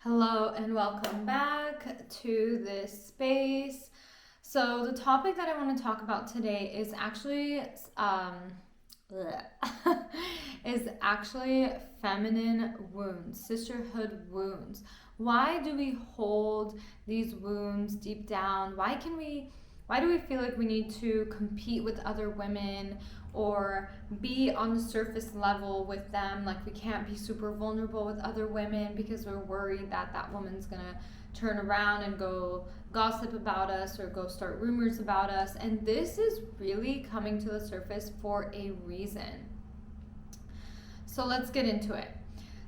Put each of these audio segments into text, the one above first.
Hello and welcome back to this space. So the topic that I want to talk about today is actually is actually feminine wounds, sisterhood wounds. Why do we hold these wounds deep down? Why do we feel like we need to compete with other women or be on the surface level with them? Like we can't be super vulnerable with other women because we're worried that that woman's gonna turn around and go gossip about us or go start rumors about us. And this is really coming to the surface for a reason. So let's get into it.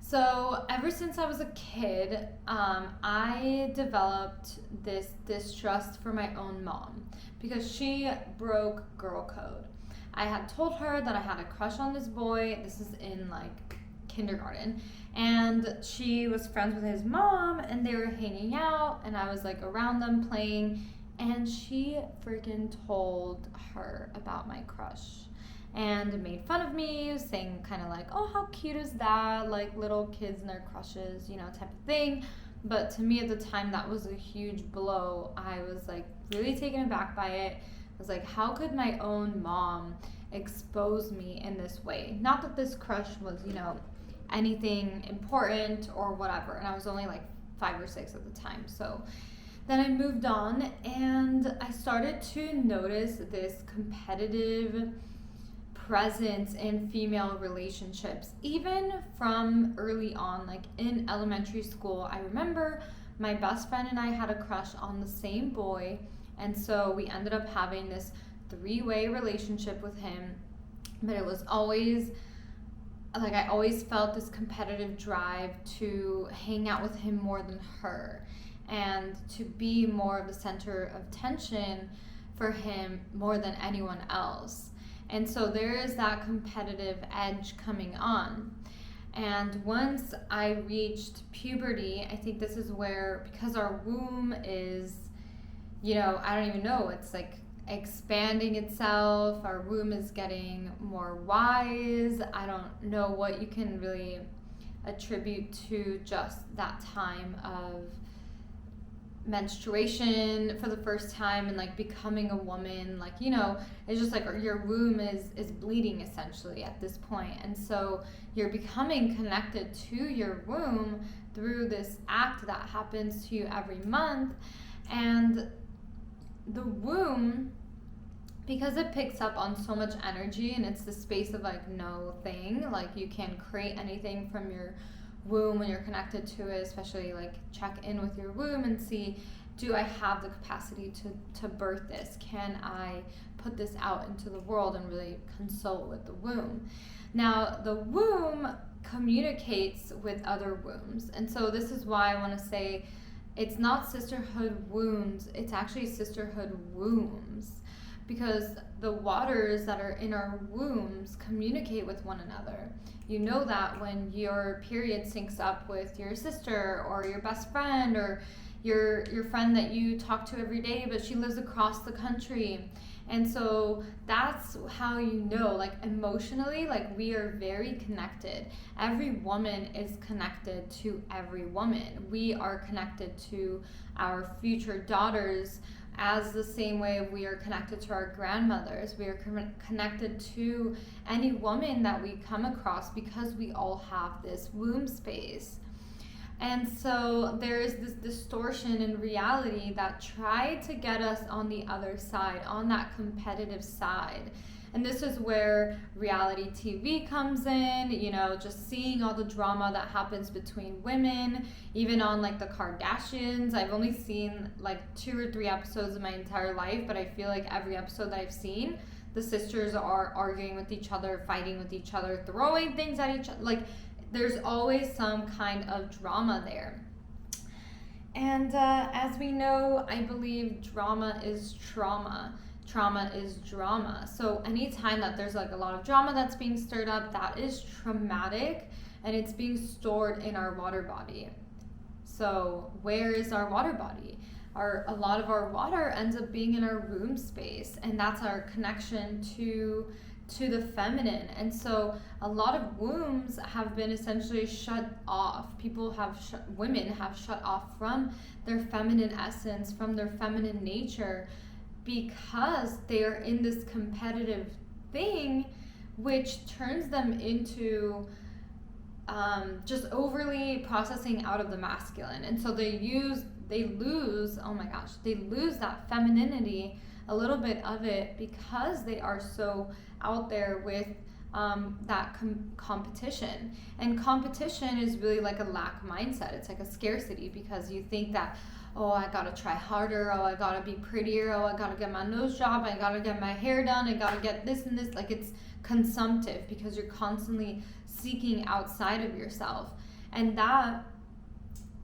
So ever since I was a kid, I developed this distrust for my own mom because she broke girl code. I had told her that I had a crush on this boy. This is in like kindergarten. And she was friends with his mom and they were hanging out and I was like around them playing and she freaking told her about my crush and made fun of me, saying kind of like, oh, how cute is that? Like little kids and their crushes, type of thing. But to me at the time, that was a huge blow. I was like really taken aback by it. I was like, how could my own mom expose me in this way? Not that this crush was, anything important or whatever. And I was only like 5 or 6 at the time. So then I moved on and I started to notice this competitive presence in female relationships, even from early on, like in elementary school. I remember my best friend and I had a crush on the same boy, and so we ended up having this 3-way relationship with him. But it was always like I always felt this competitive drive to hang out with him more than her and to be more of the center of attention for him more than anyone else. And so there is that competitive edge coming on. And once I reached puberty, I think this is where, because our womb is, I don't even know, it's like expanding itself. Our womb is getting more wise. I don't know what you can really attribute to just that time of menstruation for the first time and like becoming a woman. Like, it's just like your womb is bleeding essentially at this point, and so you're becoming connected to your womb through this act that happens to you every month. And the womb, because it picks up on so much energy and it's the space of like no thing, like you can't create anything from your womb when you're connected to it, especially like check in with your womb and see, do I have the capacity to birth this? Can I put this out into the world and really consult with the womb? Now, the womb communicates with other wombs. And so this is why I want to say it's not sisterhood wounds, it's actually sisterhood wombs. Because the waters that are in our wombs communicate with one another. You know that when your period syncs up with your sister or your best friend or your friend that you talk to every day, but she lives across the country. And so that's how you know, like emotionally, like we are very connected. Every woman is connected to every woman. We are connected to our future daughters as the same way we are connected to our grandmothers. We are connected to any woman that we come across because we all have this womb space. And so there is this distortion in reality that tried to get us on the other side, on that competitive side. And this is where reality TV comes in, just seeing all the drama that happens between women, even on like the Kardashians. I've only seen like 2 or 3 episodes in my entire life, but I feel like every episode that I've seen, the sisters are arguing with each other, fighting with each other, throwing things at each other. Like there's always some kind of drama there. And as we know, I believe drama is trauma. Trauma is drama. So anytime that there's like a lot of drama that's being stirred up, that is traumatic and it's being stored in our water body. So where is our water body? A lot of our water ends up being in our womb space, and that's our connection to to the feminine. And so a lot of wombs have been essentially shut off. Women have shut off from their feminine essence, from their feminine nature, because they are in this competitive thing, which turns them into just overly processing out of the masculine. And so they lose that femininity, a little bit of it, because they are so out there with that competition. And competition is really like a lack mindset. It's like a scarcity, because you think that, oh, I gotta try harder, oh, I gotta be prettier, oh, I gotta get my nose job, I gotta get my hair done, I gotta get this and this. Like, it's consumptive, because you're constantly seeking outside of yourself. And that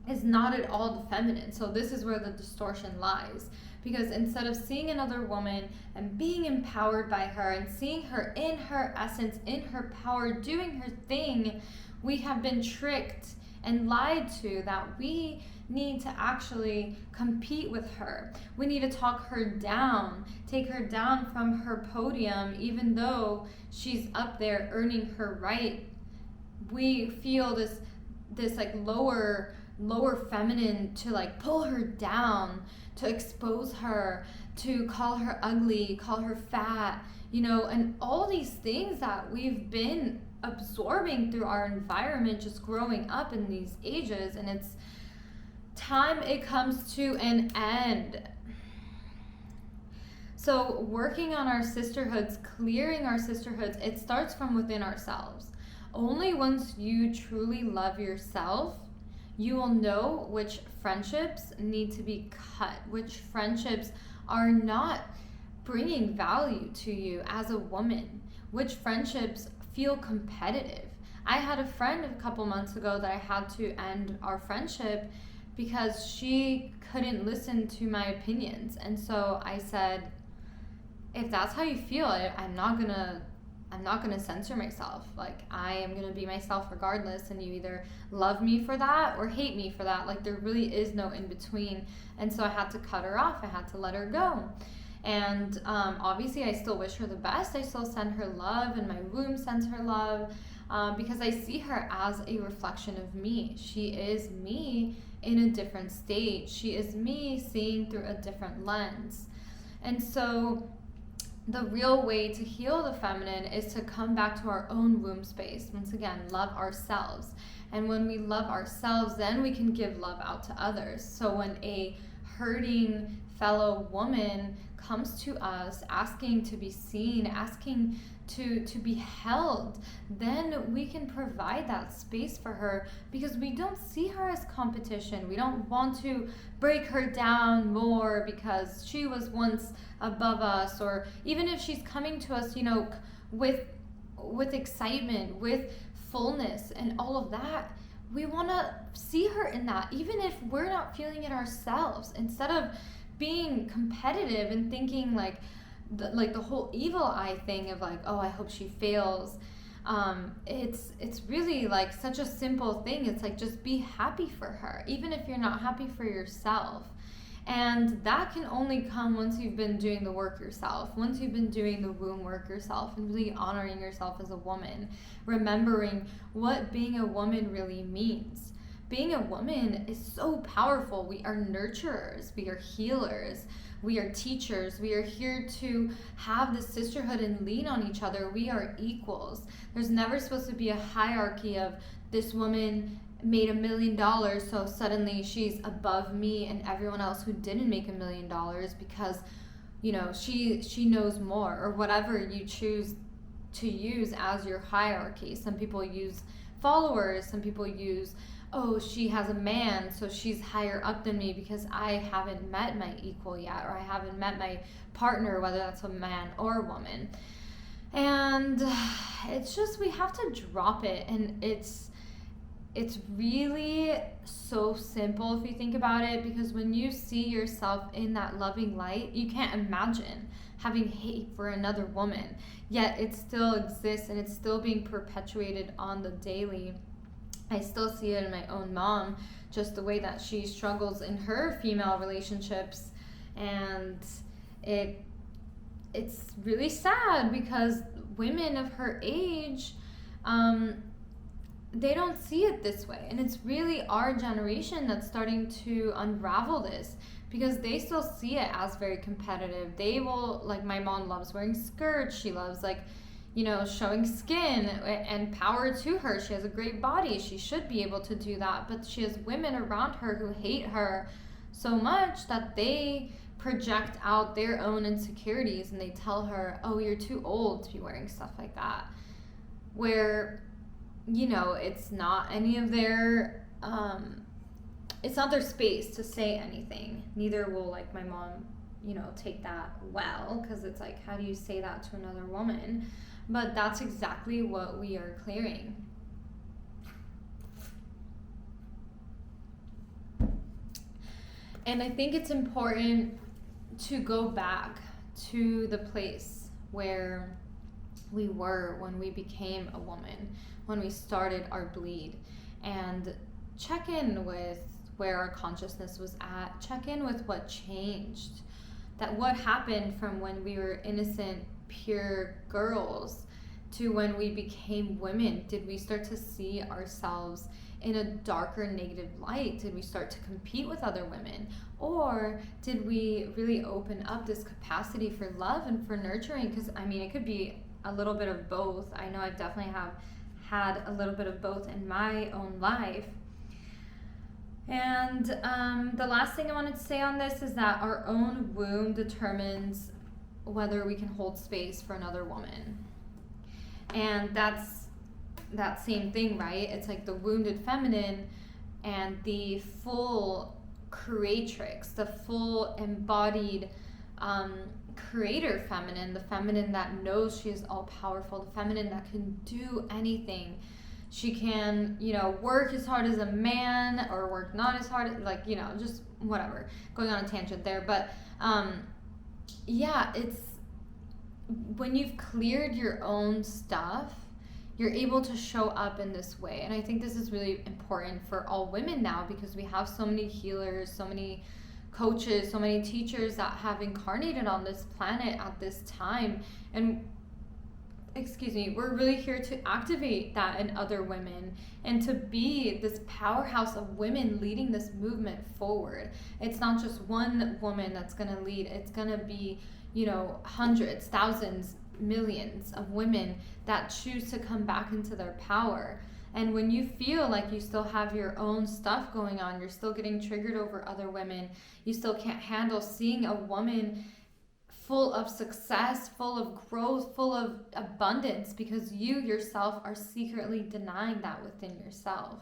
is not at all the feminine. So this is where the distortion lies. Because instead of seeing another woman and being empowered by her and seeing her in her essence, in her power, doing her thing, we have been tricked and lied to that we need to actually compete with her. We need to talk her down, take her down from her podium, even though she's up there earning her right. We feel this like lower feminine to like pull her down, to expose her, to call her ugly, call her fat, and all these things that we've been absorbing through our environment just growing up in these ages. And it's time it comes to an end. So working on our sisterhoods, clearing our sisterhoods, it starts from within ourselves. Only once you truly love yourself, you will know which friendships need to be cut, which friendships are not bringing value to you as a woman, which friendships feel competitive. I had a friend a couple months ago that I had to end our friendship because she couldn't listen to my opinions. And so I said, if that's how you feel, I'm not gonna censor myself. Like, I am gonna be myself regardless, and you either love me for that or hate me for that. Like, there really is no in between. And so I had to cut her off. I had to let her go. And obviously I still wish her the best. I still send her love, and my womb sends her love, because I see her as a reflection of me. She is me in a different stage. She is me seeing through a different lens. And so the real way to heal the feminine is to come back to our own womb space. Once again, love ourselves. And when we love ourselves, then we can give love out to others. So when a hurting fellow woman comes to us asking to be seen, asking to be held, then we can provide that space for her, because we don't see her as competition. We don't want to break her down more because she was once above us, or even if she's coming to us, with excitement, with fullness and all of that, we want to see her in that, even if we're not feeling it ourselves. Instead of being competitive and thinking like the whole evil eye thing of like, oh, I hope she fails. It's really like such a simple thing. It's like, just be happy for her, even if you're not happy for yourself. And that can only come once you've been doing the work yourself, once you've been doing the womb work yourself, and really honoring yourself as a woman, remembering what being a woman really means. Being a woman is so powerful. We are nurturers, we are healers, we are teachers. We are here to have the sisterhood and lean on each other. We are equals. There's never supposed to be a hierarchy of this woman made $1 million, so suddenly she's above me and everyone else who didn't make $1 million because, she knows more, or whatever you choose to use as your hierarchy. Some people use followers. Some people use, oh, she has a man, so she's higher up than me because I haven't met my equal yet, or I haven't met my partner, whether that's a man or a woman. And it's just, we have to drop it. And it's really so simple if you think about it, because when you see yourself in that loving light, you can't imagine having hate for another woman, yet it still exists and it's still being perpetuated on the daily. I still see it in my own mom, just the way that she struggles in her female relationships, and it's really sad because women of her age, um, they don't see it this way. And it's really our generation that's starting to unravel this, because they still see it as very competitive. They will, like, my mom loves wearing skirts. She loves, like, showing skin, and power to her. She has a great body. She should be able to do that. But she has women around her who hate her so much that they project out their own insecurities, and they tell her, oh, you're too old to be wearing stuff like that. Where, it's not any of their, it's not their space to say anything. Neither will, like, my mom, take that well, because it's like, how do you say that to another woman? But that's exactly what we are clearing. And I think it's important to go back to the place where we were when we became a woman, when we started our bleed, and check in with where our consciousness was at. Check in with what changed. That what happened from when we were innocent, pure girls to when we became women. Did we start to see ourselves in a darker, negative light? Did we start to compete with other women? Or did we really open up this capacity for love and for nurturing? Because, it could be a little bit of both. I know I definitely have had a little bit of both in my own life. And the last thing I wanted to say on this is that our own womb determines whether we can hold space for another woman. And that's that same thing, right? It's like the wounded feminine and the full creatrix, the full embodied creator feminine, the feminine that knows she is all powerful, the feminine that can do anything. She can, work as hard as a man, or work not as hard, just whatever. Going on a tangent there. But it's when you've cleared your own stuff, you're able to show up in this way. And I think this is really important for all women now, because we have so many healers, so many coaches, so many teachers that have incarnated on this planet at this time. And we're really here to activate that in other women, and to be this powerhouse of women leading this movement forward. It's not just one woman that's going to lead. It's going to be, hundreds, thousands, millions of women that choose to come back into their power. And when you feel like you still have your own stuff going on, you're still getting triggered over other women, you still can't handle seeing a woman full of success, full of growth, full of abundance, because you yourself are secretly denying that within yourself.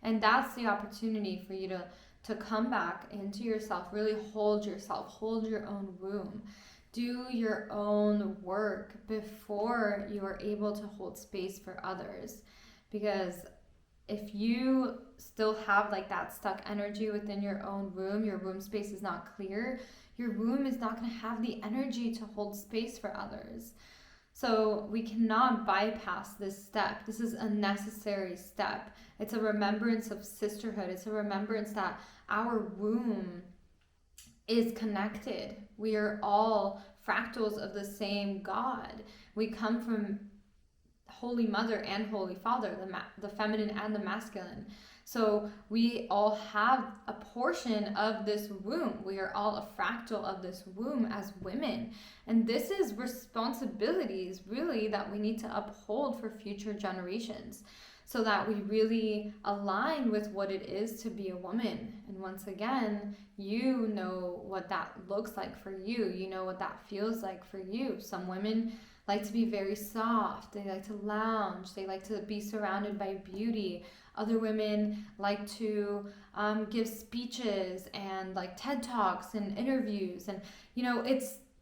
And that's the opportunity for you to come back into yourself, really hold yourself, hold your own womb, do your own work before you are able to hold space for others. Because if you still have like that stuck energy within your own womb, your womb space is not clear, your womb is not going to have the energy to hold space for others. So we cannot bypass this step. This is a necessary step. It's a remembrance of sisterhood. It's a remembrance that our womb is connected. We are all fractals of the same God. We come from Holy Mother and Holy Father, the feminine and the masculine. So we all have a portion of this womb. We are all a fractal of this womb as women. And this is responsibilities really that we need to uphold for future generations, so that we really align with what it is to be a woman. And once again, you know what that looks like for you. You know what that feels like for you. Some women like to be very soft. They like to lounge. They like to be surrounded by beauty. Other women like to give speeches and like TED Talks and interviews. And,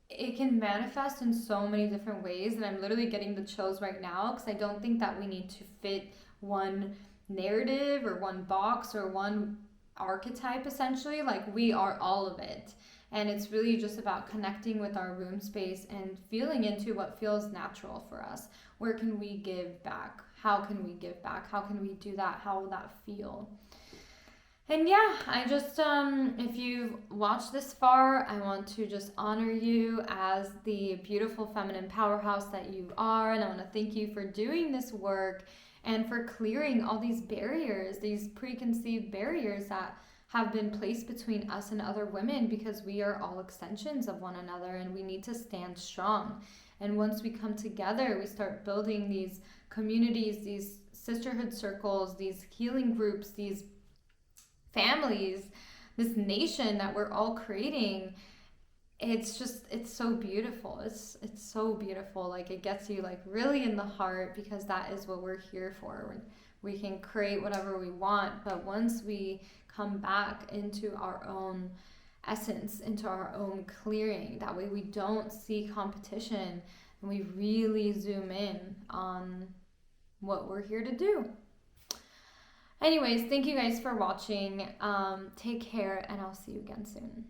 it can manifest in so many different ways. And I'm literally getting the chills right now, because I don't think that we need to fit one narrative or one box or one archetype, essentially. Like, we are all of it. And it's really just about connecting with our womb space and feeling into what feels natural for us. Where can we give back? How can we give back? How can we do that? How will that feel? And yeah, I just, if you've watched this far, I want to just honor you as the beautiful feminine powerhouse that you are. And I want to thank you for doing this work and for clearing all these barriers, these preconceived barriers that have been placed between us and other women, because we are all extensions of one another and we need to stand strong. And once we come together, we start building these communities, these sisterhood circles, these healing groups, these families, this nation that we're all creating. It's just, it's so beautiful. It's so beautiful. Like, it gets you like really in the heart, because that is what we're here for. We can create whatever we want, but once we come back into our own essence, into our own clearing, that way we don't see competition and we really zoom in on what we're here to do. Anyways, thank you guys for watching. Take care, and I'll see you again soon.